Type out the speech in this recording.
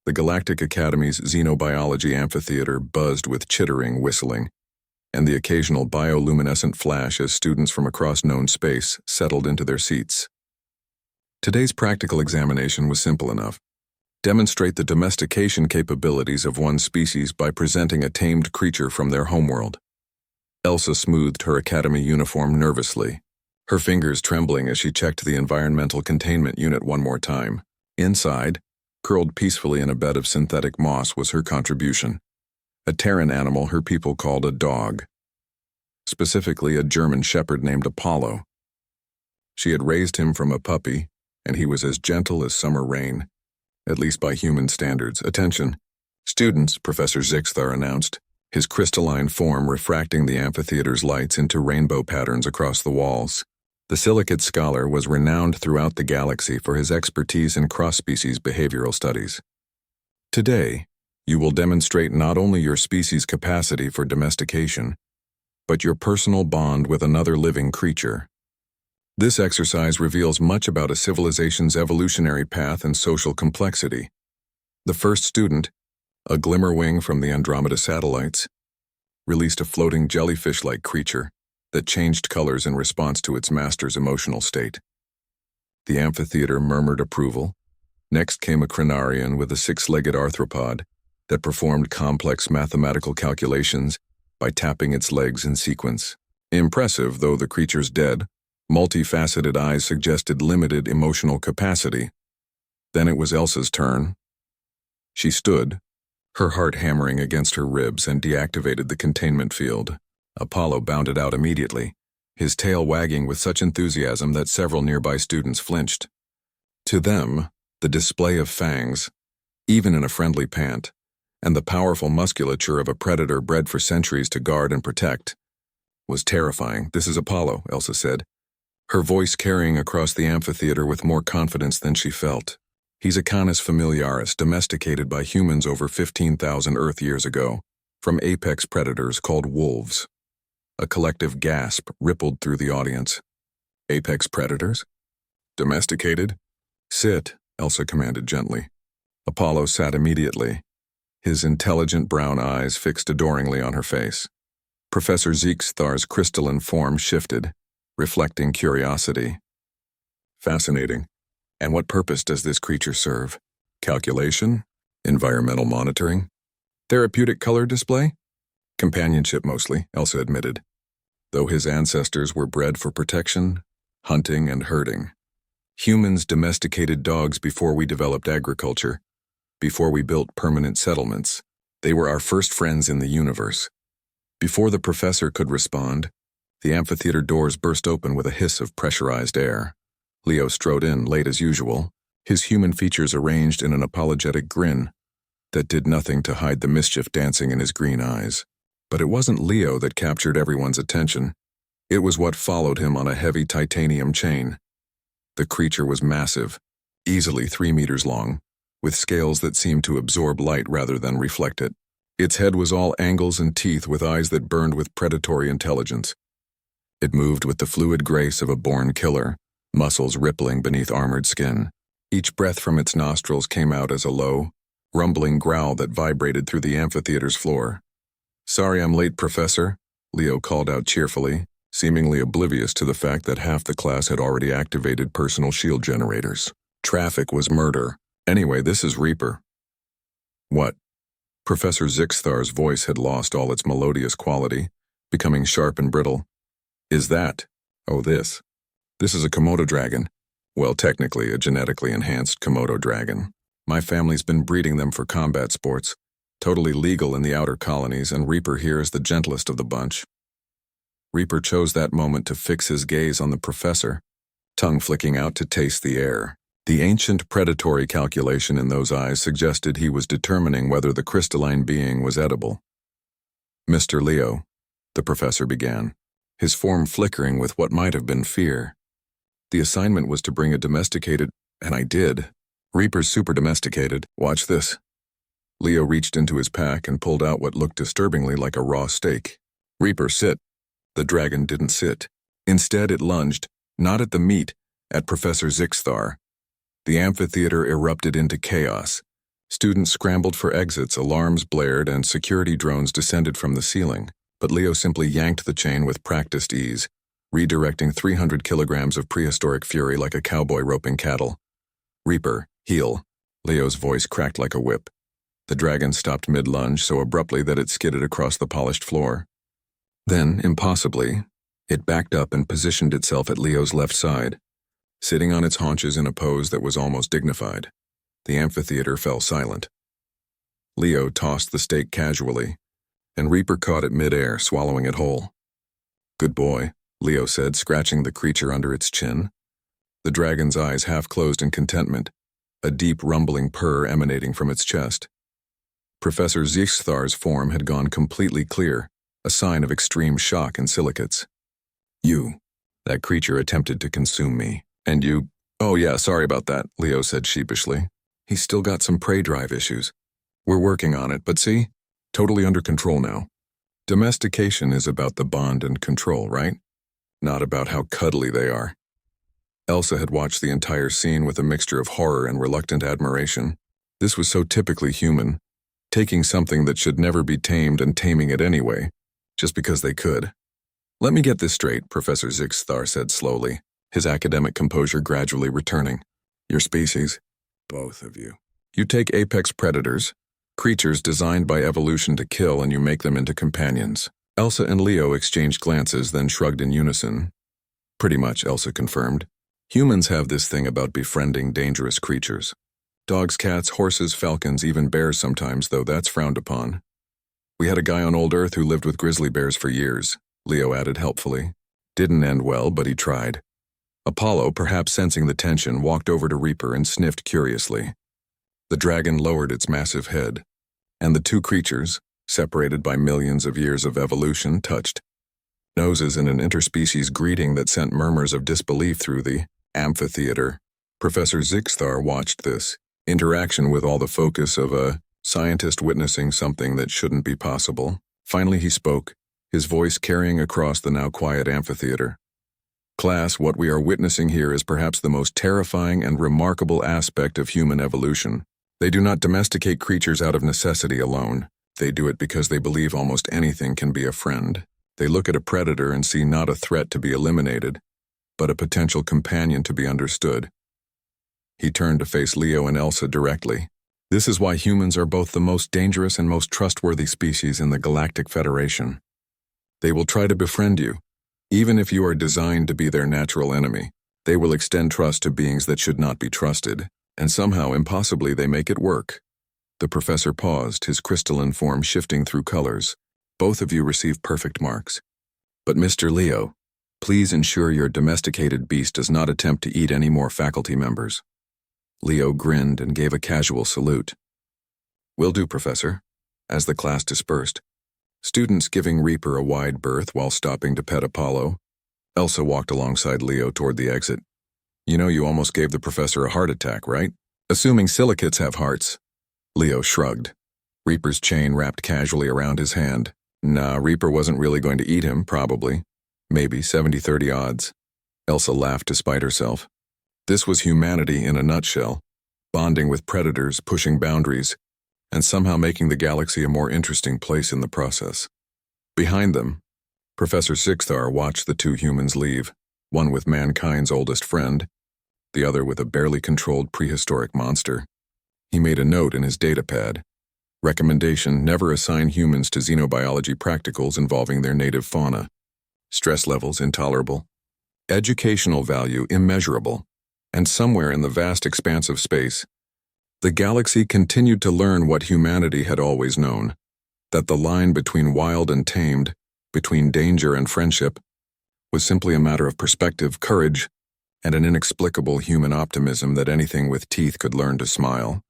The Galactic Academy's xenobiology amphitheater buzzed with chittering whistling, and the occasional bioluminescent flash as students from across known space settled into their seats. Today's practical examination was simple enough. Demonstrate the domestication capabilities of one species by presenting a tamed creature from their homeworld. Elsa smoothed her academy uniform nervously, her fingers trembling as she checked the environmental containment unit one more time. Inside, curled peacefully in a bed of synthetic moss, was her contribution. A Terran animal her people called a dog. Specifically, a German shepherd named Apollo. She had raised him from a puppy, and he was as gentle as summer rain, at least by human standards. Attention, students, Professor Zixthar announced, his crystalline form refracting the amphitheater's lights into rainbow patterns across the walls. The silicate scholar was renowned throughout the galaxy for his expertise in cross-species behavioral studies. Today, you will demonstrate not only your species' capacity for domestication, but your personal bond with another living creature. This exercise reveals much about a civilization's evolutionary path and social complexity. The first student, a glimmerwing from the Andromeda satellites, released a floating jellyfish-like creature that changed colors in response to its master's emotional state. The amphitheater murmured approval. Next came a crenarian with a six-legged arthropod that performed complex mathematical calculations by tapping its legs in sequence. Impressive, though the creature's dead, multifaceted eyes suggested limited emotional capacity. Then it was Elsa's turn. She stood, her heart hammering against her ribs, and deactivated the containment field. Apollo bounded out immediately, his tail wagging with such enthusiasm that several nearby students flinched. To them, the display of fangs, even in a friendly pant, and the powerful musculature of a predator bred for centuries to guard and protect, was terrifying. "This is Apollo," Elsa said, her voice carrying across the amphitheater with more confidence than she felt. "He's a Canis familiaris, domesticated by humans over 15,000 Earth years ago, from apex predators called wolves." A collective gasp rippled through the audience. "Apex predators? Domesticated?" "Sit," Elsa commanded gently. Apollo sat immediately, his intelligent brown eyes fixed adoringly on her face. Professor Zixthar's crystalline form shifted, reflecting curiosity. "Fascinating. And what purpose does this creature serve? Calculation? Environmental monitoring? Therapeutic color display?" "Companionship mostly," Elsa admitted, though his ancestors were bred for protection, hunting, and herding. Humans domesticated dogs before we developed agriculture, before we built permanent settlements. They were our first friends in the universe. Before the professor could respond, the amphitheater doors burst open with a hiss of pressurized air. Leo strode in, late as usual, his human features arranged in an apologetic grin that did nothing to hide the mischief dancing in his green eyes. But it wasn't Leo that captured everyone's attention. It was what followed him on a heavy titanium chain. The creature was massive, easily 3 meters long, with scales that seemed to absorb light rather than reflect it. Its head was all angles and teeth with eyes that burned with predatory intelligence. It moved with the fluid grace of a born killer, muscles rippling beneath armored skin. Each breath from its nostrils came out as a low, rumbling growl that vibrated through the amphitheater's floor. "Sorry I'm late, Professor," Leo called out cheerfully, seemingly oblivious to the fact that half the class had already activated personal shield generators. Traffic was murder. "Anyway, this is Reaper." "What?" Professor Zixthar's voice had lost all its melodious quality, becoming sharp and brittle. "Is that? Oh, this. This is a Komodo dragon. Well, technically a genetically enhanced Komodo dragon. My family's been breeding them for combat sports, totally legal in the outer colonies, and Reaper here is the gentlest of the bunch." Reaper chose that moment to fix his gaze on the professor, tongue flicking out to taste the air. The ancient predatory calculation in those eyes suggested he was determining whether the crystalline being was edible. "Mr. Leo," the professor began, his form flickering with what might have been fear. "The assignment was to bring a domesticated, and I did. Reaper's super domesticated. Watch this." Leo reached into his pack and pulled out what looked disturbingly like a raw steak. "Reaper, sit." The dragon didn't sit. Instead, it lunged, not at the meat, at Professor Zixthar. The amphitheater erupted into chaos, Students scrambled for exits, alarms blared, and security drones descended from the ceiling, but Leo simply yanked the chain with practiced ease, redirecting 300 kilograms of prehistoric fury like a cowboy roping cattle. Reaper, heel. Leo's voice cracked like a whip. The dragon stopped mid-lunge so abruptly that it skidded across the polished floor. Then, impossibly, it backed up and positioned itself at Leo's left side, sitting on its haunches in a pose that was almost dignified. The amphitheater fell silent. Leo tossed the stake casually, and Reaper caught it mid-air, swallowing it whole. "Good boy," Leo said, scratching the creature under its chin. The dragon's eyes half closed in contentment, a deep rumbling purr emanating from its chest. Professor Zichthar's form had gone completely clear, a sign of extreme shock in silicates. "You. That creature attempted to consume me. And you—" "Oh yeah, sorry about that," Leo said sheepishly. "He's still got some prey drive issues. We're working on it, but see? Totally under control now. Domestication is about the bond and control, right? Not about how cuddly they are." Elsa had watched the entire scene with a mixture of horror and reluctant admiration. This was so typically human, taking something that should never be tamed and taming it anyway, just because they could. "Let me get this straight," Professor Zichthar said slowly, his academic composure gradually returning. "Your species, both of you. You take apex predators, creatures designed by evolution to kill, and you make them into companions." Elsa and Leo exchanged glances, then shrugged in unison. "Pretty much," Elsa confirmed. "Humans have this thing about befriending dangerous creatures. Dogs, cats, horses, falcons, even bears sometimes, though that's frowned upon. We had a guy on old Earth who lived with grizzly bears for years," Leo added helpfully. "Didn't end well, but he tried." Apollo, perhaps sensing the tension, walked over to Reaper and sniffed curiously. The dragon lowered its massive head, and the two creatures, separated by millions of years of evolution, touched noses in an interspecies greeting that sent murmurs of disbelief through the amphitheater. Professor Zichthar watched this interaction with all the focus of a scientist witnessing something that shouldn't be possible. Finally he spoke, his voice carrying across the now quiet amphitheater. "Class, what we are witnessing here is perhaps the most terrifying and remarkable aspect of human evolution. They do not domesticate creatures out of necessity alone. They do it because they believe almost anything can be a friend. They look at a predator and see not a threat to be eliminated, but a potential companion to be understood." He turned to face Leo and Elsa directly. "This is why humans are both the most dangerous and most trustworthy species in the Galactic Federation. They will try to befriend you, even if you are designed to be their natural enemy. They will extend trust to beings that should not be trusted, and somehow, impossibly, they make it work." The professor paused, his crystalline form shifting through colors. "Both of you receive perfect marks. But Mr. Leo, please ensure your domesticated beast does not attempt to eat any more faculty members." Leo grinned and gave a casual salute. "Will do, Professor." As the class dispersed, students giving Reaper a wide berth while stopping to pet Apollo, Elsa walked alongside Leo toward the exit. "You know you almost gave the professor a heart attack, right? Assuming silicates have hearts." Leo shrugged. Reaper's chain wrapped casually around his hand. "Nah, Reaper wasn't really going to eat him, probably. Maybe 70-30 odds." Elsa laughed despite herself. This was humanity in a nutshell, bonding with predators, pushing boundaries, and somehow making the galaxy a more interesting place in the process. Behind them, Professor Zichthar watched the two humans leave, one with mankind's oldest friend, the other with a barely controlled prehistoric monster. He made a note in his datapad. Recommendation: never assign humans to xenobiology practicals involving their native fauna. Stress levels intolerable. Educational value immeasurable. And somewhere in the vast expanse of space, the galaxy continued to learn what humanity had always known, that the line between wild and tamed, between danger and friendship, was simply a matter of perspective, courage, and an inexplicable human optimism that anything with teeth could learn to smile.